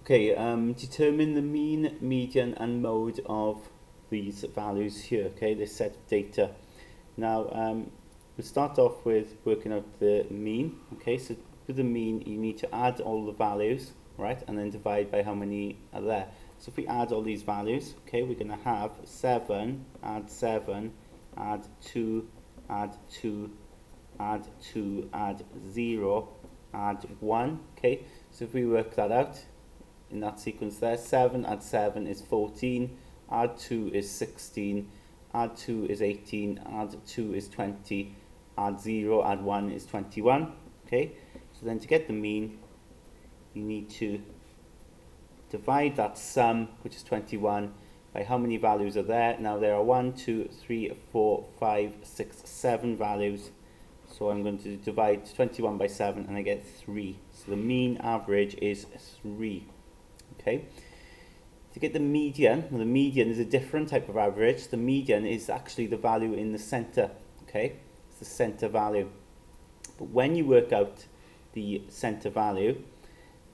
Okay, determine the mean, median and mode of these values here, okay, this set of data. Now, we'll start off with working out the mean, okay, so with the mean you need to add all the values, right, and then divide by how many are there. So if we add all these values, okay, we're going to have 7, add 7, add 2, add 2, add 2, add 0, add 1, okay, so if we work that out, in that sequence there, 7 add 7 is 14, add 2 is 16, add 2 is 18, add 2 is 20, add 0, add 1 is 21, okay? So then to get the mean, you need to divide that sum, which is 21, by how many values are there. Now there are 1, 2, 3, 4, 5, 6, 7 values. So I'm going to divide 21 by 7 and I get 3. So the mean average is 3. Okay. To get the median, well, the median is a different type of average. The median is actually the value in the center. Okay, it's the center value. But when you work out the center value,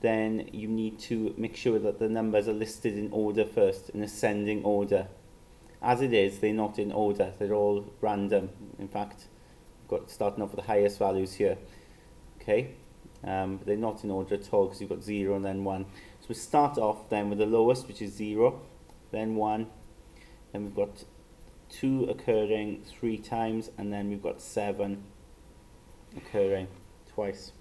then you need to make sure that the numbers are listed in order first, in ascending order. As it is, they're not in order. They're all random. In fact, we've got starting off with the highest values here. Okay, but they're not in order at all because you've got 0 and then 1. So we start off then with the lowest, which is 0, then 1, then we've got 2 occurring 3 times, and then we've got 7 occurring twice.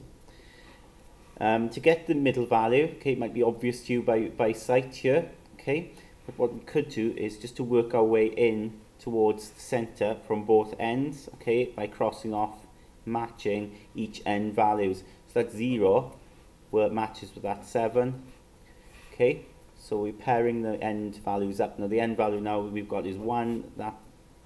To get the middle value, okay, it might be obvious to you by sight here, okay, but what we could do is just to work our way in towards the center from both ends, okay, by crossing off, matching each end values. So that's 0, well, it matches with that 7. Okay, so we're pairing the end values up. Now the end value now we've got is 1, that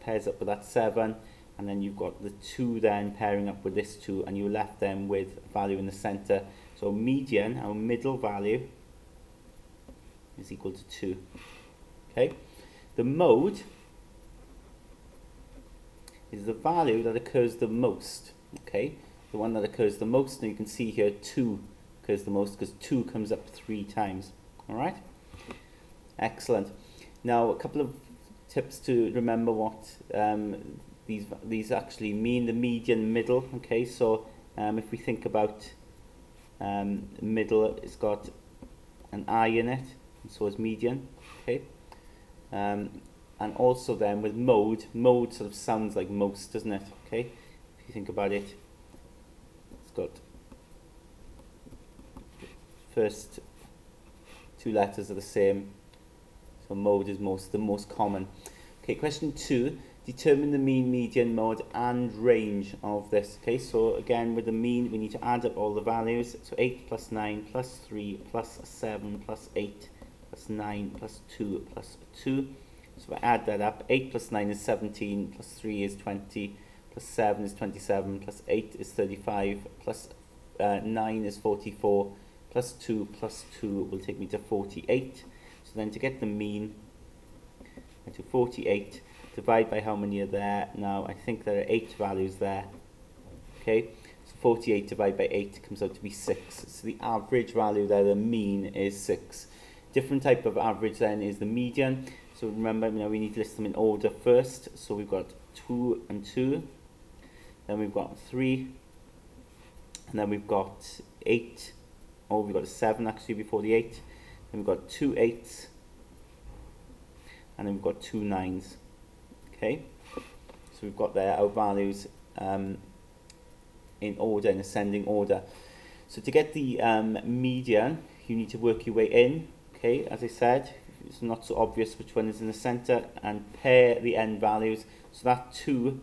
pairs up with that 7, and then you've got the 2 then pairing up with this 2, and you're left then with a value in the center. So median, our middle value, is equal to 2. Okay, the mode is the value that occurs the most. Okay, the one that occurs the most, and you can see here 2 occurs the most because 2 comes up 3 times. All right, excellent. Now a couple of tips to remember what these actually mean. The median, middle. Okay, so if we think about middle, it's got an I in it, and so is median. Okay, and also then with mode sort of sounds like most, doesn't it? Okay, if you think about it, it's got first 2 letters are the same, so mode is the most common. Okay, question 2, determine the mean, median, mode and range of this. Okay, so again with the mean we need to add up all the values, so 8 plus 9 plus 3 plus 7 plus 8 plus 9 plus 2 plus 2. So if I add that up, 8 plus 9 is 17, plus 3 is 20, plus 7 is 27, plus 8 is 35, plus 9 is 44, plus 2 will take me to 48. So then to get the mean, I do 48, divide by how many are there. Now I think there are 8 values there. Okay, so 48 divided by 8 comes out to be 6. So the average value there, the mean, is 6. Different type of average then is the median. So remember, we need to list them in order first. So we've got 2 and 2, then we've got 3, and then we've got 8. Oh, we've got a 7 actually before the 8. Then we've got 2 8s, and then we've got 2 9s. Okay, so we've got there our values in order, in ascending order. So to get the median, you need to work your way in. Okay, as I said, it's not so obvious which one is in the center, and pair the end values. So that 2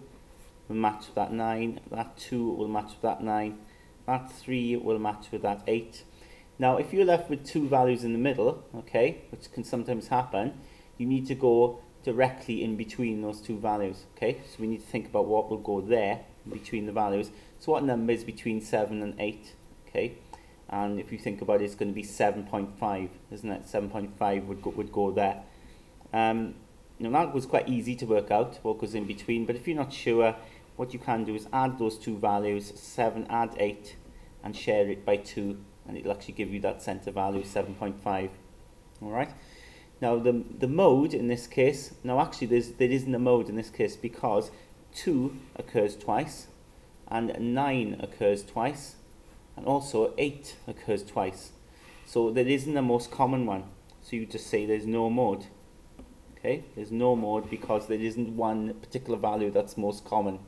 will match with that 9, that 2 will match with that 9, that 3 will match with that 8. Now if you're left with 2 values in the middle, okay, which can sometimes happen, you need to go directly in between those 2 values. Okay, so we need to think about what will go there in between the values. So what number is between 7 and 8? Okay, and if you think about it, it's going to be 7.5, isn't it? 7.5 would go there. That was quite easy to work out what goes in between, but if you're not sure, what you can do is add those 2 values, 7 add 8, and share it by 2, and it'll actually give you that center value 7.5. All right. Now the mode in this case, now actually there isn't a mode in this case because 2 occurs twice, and 9 occurs twice, and also 8 occurs twice. So there isn't the most common one. So you just say there's no mode. Okay, there's no mode because there isn't one particular value that's most common.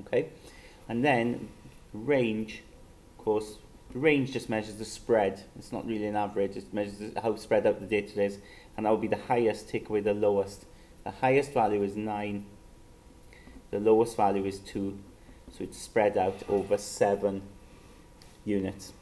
Okay, and then range, of course, the range just measures the spread. It's not really an average, it measures how spread out the data is, and that would be the highest take away the lowest. The highest value is 9, the lowest value is 2, so it's spread out over 7 units.